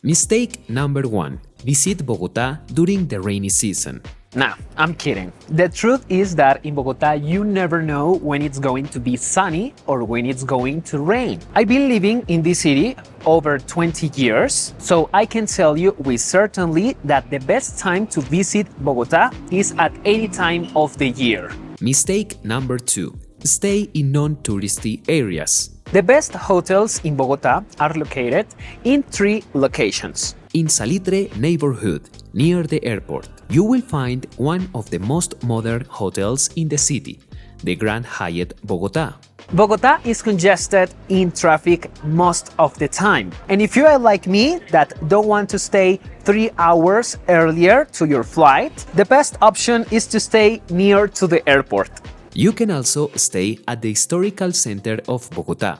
Mistake number 1. Visit Bogotá during the rainy season. Nah, I'm kidding. The truth is that in Bogota, you never know when it's going to be sunny or when it's going to rain. I've been living in this city over 20 years, so I can tell you with certainty that the best time to visit Bogota is at any time of the year. Mistake number 2. Stay in non-touristy areas. The best hotels in Bogota are located in 3 locations. In Salitre neighborhood, near the airport, you will find one of the most modern hotels in the city, the Grand Hyatt Bogotá. Bogota is congested in traffic most of the time. And if you are like me that don't want to stay 3 hours earlier to your flight, the best option is to stay near to the airport. You can also stay at the historical center of Bogotá.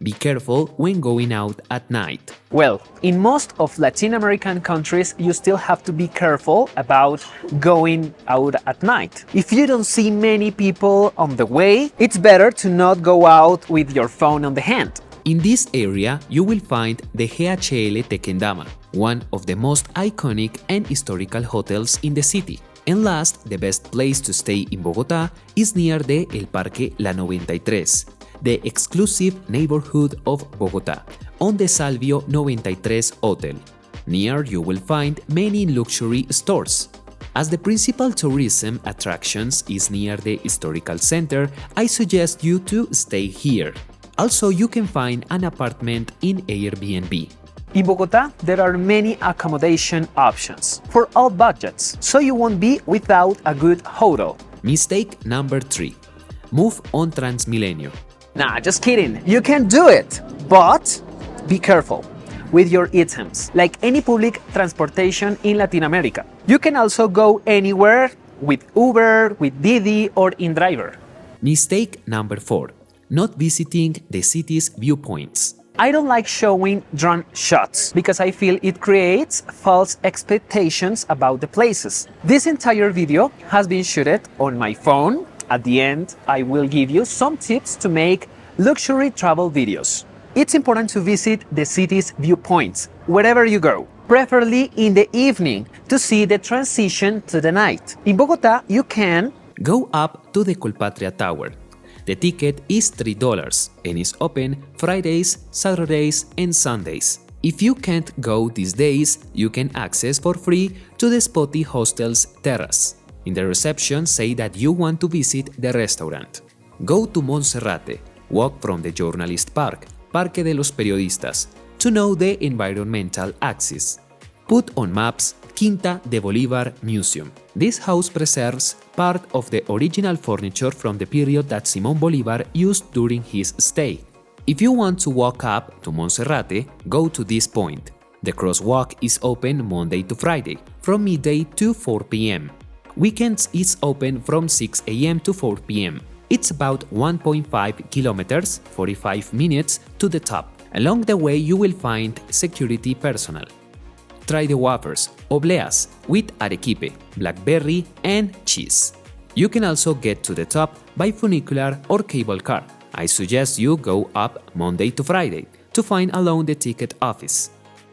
Be careful when going out at night. Well, in most of Latin American countries, you still have to be careful about going out at night. If you don't see many people on the way, it's better to not go out with your phone on the hand. In this area, you will find the GHL Tequendama, one of the most iconic and historical hotels in the city. And last, the best place to stay in Bogotá is near the El Parque La 93, the exclusive neighborhood of Bogotá, on the Salvio 93 Hotel. Near you will find many luxury stores. As the principal tourism attractions is near the historical center, I suggest you to stay here. Also, you can find an apartment in Airbnb. In Bogota, there are many accommodation options for all budgets, so you won't be without a good hotel. Mistake number 3. Move on Transmilenio. Nah, just kidding. You can do it, but be careful with your items, like any public transportation in Latin America. You can also go anywhere with Uber, with Didi, or InDriver. Mistake number 4. Not visiting the city's viewpoints. I don't like showing drone shots because I feel it creates false expectations about the places. This entire video has been shot on my phone. At the end, I will give you some tips to make luxury travel videos. It's important to visit the city's viewpoints wherever you go, preferably in the evening to see the transition to the night. In Bogota, you can go up to the Colpatria Tower. The ticket is $3 and is open Fridays, Saturdays, and Sundays. If you can't go these days, you can access for free to the Spotty Hostel's terrace. In the reception, say that you want to visit the restaurant. Go to Monserrate, walk from the Journalist Park, Parque de los Periodistas, to know the environmental axis. Put on maps Quinta de Bolívar Museum. This house preserves part of the original furniture from the period that Simón Bolívar used during his stay. If you want to walk up to Monserrate, go to this point. The crosswalk is open Monday to Friday, from midday to 4 p.m. Weekends it's open from 6 a.m. to 4 p.m. It's about 1.5 kilometers, 45 minutes to the top. Along the way you will find security personnel. Try the wafers, obleas, with arequipe, blackberry, and cheese. You can also get to the top by funicular or cable car. I suggest you go up Monday to Friday to find alone the ticket office.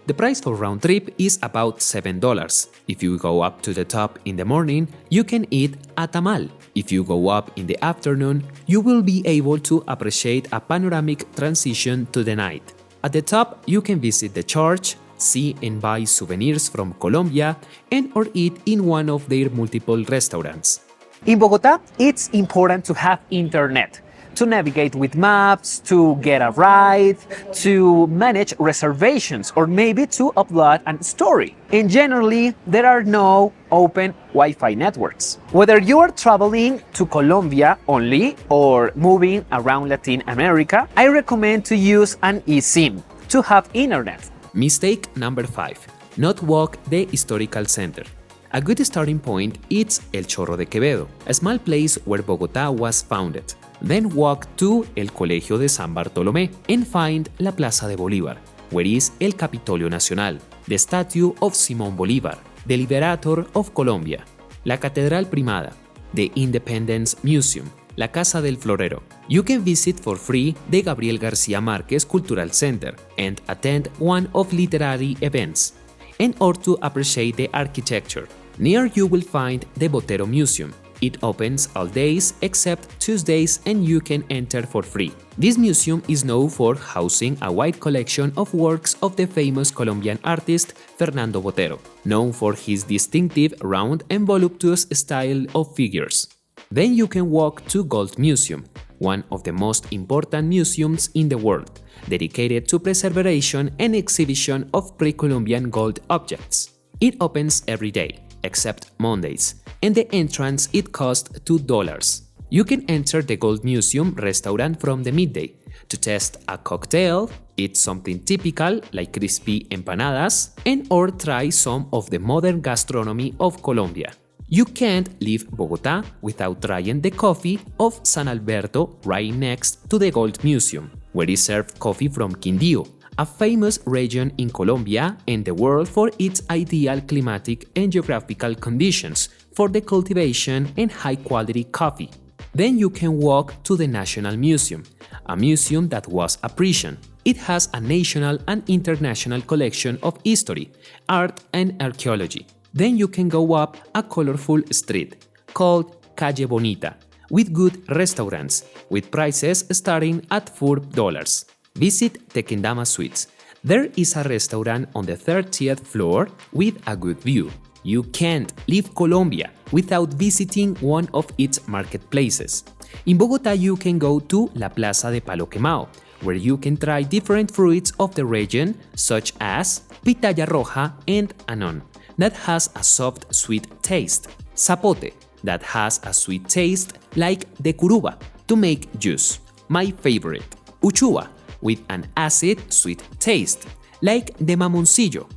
The price for round trip is about $7. If you go up to the top in the morning, you can eat a tamal. If you go up in the afternoon, you will be able to appreciate a panoramic transition to the night. At the top, you can visit the church, see and buy souvenirs from Colombia, and or eat in one of their multiple restaurants. In Bogota, it's important to have internet, to navigate with maps, to get a ride, to manage reservations, or maybe to upload a story. And generally, there are no open Wi-Fi networks. Whether you are traveling to Colombia only or moving around Latin America, I recommend to use an eSIM to have internet. Mistake number 5. Not walk the historical center. A good starting point is El Chorro de Quevedo, a small place where Bogotá was founded. Then walk to El Colegio de San Bartolomé and find La Plaza de Bolívar, where is El Capitolio Nacional, the statue of Simón Bolívar, the liberator of Colombia, La Catedral Primada, the Independence Museum, La Casa del Florero. You can visit for free the Gabriel García Márquez Cultural Center and attend one of literary events, and or to appreciate the architecture. Near you will find the Botero Museum. It opens all days except Tuesdays and you can enter for free. This museum is known for housing a wide collection of works of the famous Colombian artist Fernando Botero, known for his distinctive round and voluptuous style of figures. Then you can walk to Gold Museum, one of the most important museums in the world, dedicated to preservation and exhibition of pre-Columbian gold objects. It opens every day, except Mondays, and the entrance it costs $2. You can enter the Gold Museum restaurant from the midday to test a cocktail, eat something typical like crispy empanadas, and or try some of the modern gastronomy of Colombia. You can't leave Bogotá without trying the coffee of San Alberto right next to the Gold Museum, where is served coffee from Quindío, a famous region in Colombia and the world for its ideal climatic and geographical conditions for the cultivation and high-quality coffee. Then you can walk to the National Museum, a museum that was a prison. It has a national and international collection of history, art, and archaeology. Then you can go up a colorful street called Calle Bonita, with good restaurants, with prices starting at $4. Visit Tequendama Suites. There is a restaurant on the 30th floor with a good view. You can't leave Colombia without visiting one of its marketplaces. In Bogotá you can go to La Plaza de Palo Quemao, where you can try different fruits of the region such as pitaya roja and anon, that has a soft sweet taste, zapote, that has a sweet taste like the curuba, to make juice, my favorite, uchua, with an acid sweet taste, like the mamoncillo,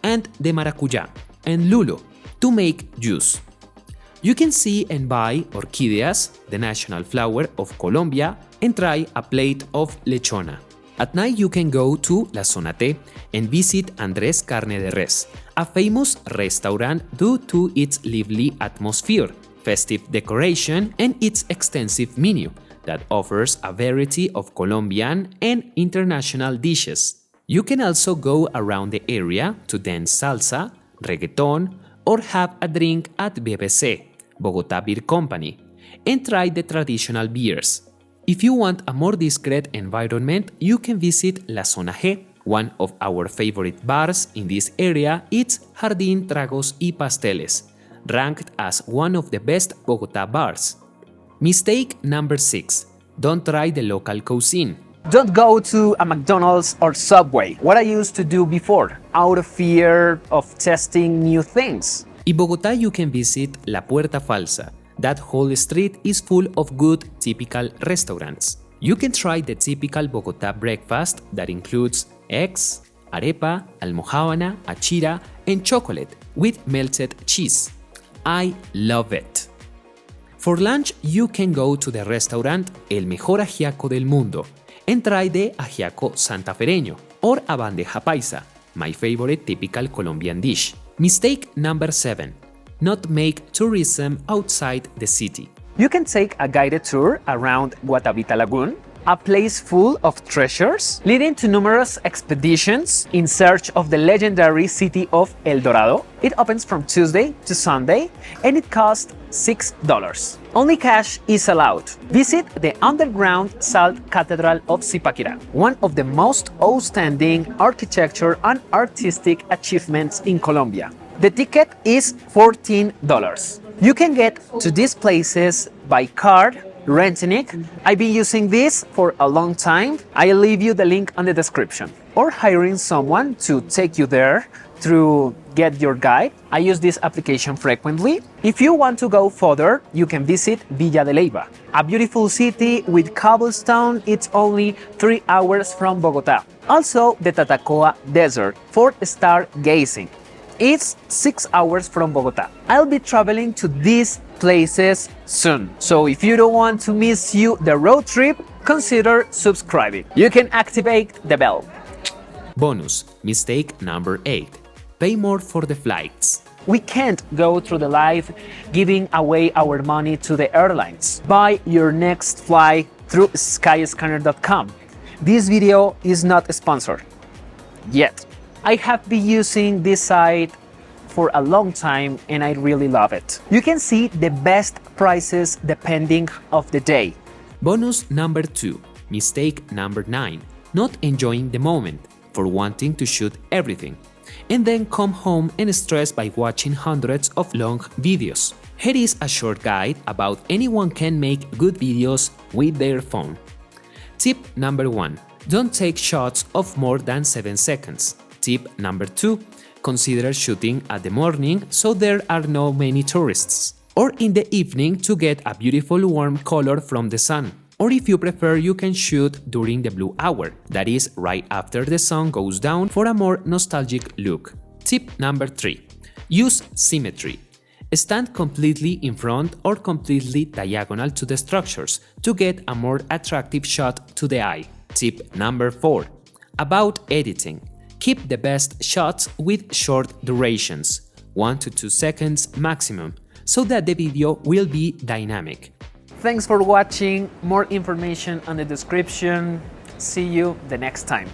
and the maracuyá, and lulo, to make juice. You can see and buy orquídeas, the national flower of Colombia, and try a plate of lechona. At night you can go to La Zona T and visit Andrés Carne de Res, a famous restaurant due to its lively atmosphere, festive decoration, and its extensive menu that offers a variety of Colombian and international dishes. You can also go around the area to dance salsa, reggaeton, or have a drink at BBC, Bogotá Beer Company, and try the traditional beers. If you want a more discreet environment, you can visit La Zona G. One of our favorite bars in this area is Jardín Tragos y Pasteles, ranked as one of the best Bogotá bars. Mistake number 6. Don't try the local cuisine. Don't go to a McDonald's or Subway, what I used to do before, out of fear of testing new things. In Bogotá you can visit La Puerta Falsa. That whole street is full of good, typical restaurants. You can try the typical Bogotá breakfast that includes eggs, arepa, almojábana, achira, and chocolate with melted cheese. I love it. For lunch, you can go to the restaurant El Mejor Ajiaco del Mundo and try the ajiaco santafereño or a bandeja paisa, my favorite typical Colombian dish. Mistake number 7. Not make tourism outside the city. You can take a guided tour around Guatavita Lagoon, a place full of treasures, leading to numerous expeditions in search of the legendary city of El Dorado. It opens from Tuesday to Sunday and it costs $6. Only cash is allowed. Visit the underground Salt Cathedral of Zipaquirá, one of the most outstanding architecture and artistic achievements in Colombia. The ticket is $14. You can get to these places by card, renting it. I've been using this for a long time. I'll leave you the link on the description. Or hiring someone to take you there through Get Your Guide. I use this application frequently. If you want to go further, you can visit Villa de Leyva, a beautiful city with cobblestone. It's only 3 hours from Bogotá. Also, the Tatacoa Desert for stargazing. It's 6 hours from Bogotá. I'll be traveling to these places soon. So if you don't want to miss the road trip, consider subscribing. You can activate the bell. Bonus. Mistake number 8. Pay more for the flights. We can't go through the life giving away our money to the airlines. Buy your next flight through skyscanner.com. This video is not sponsored yet. I have been using this site for a long time and I really love it. You can see the best prices depending of the day. Bonus number 2. Mistake number 9. Not enjoying the moment for wanting to shoot everything and then come home and stress by watching hundreds of long videos. Here is a short guide about anyone can make good videos with their phone. Tip number 1. Don't take shots of more than 7 seconds. Tip number 2. Consider shooting at the morning so there are no many tourists, or in the evening to get a beautiful warm color from the sun. Or if you prefer, you can shoot during the blue hour, that is right after the sun goes down for a more nostalgic look. Tip number 3. Use symmetry. Stand completely in front or completely diagonal to the structures to get a more attractive shot to the eye. Tip number 4. About editing. Keep the best shots with short durations, 1 to 2 seconds maximum, so that the video will be dynamic. Thanks for watching. More information on the description. See you the next time.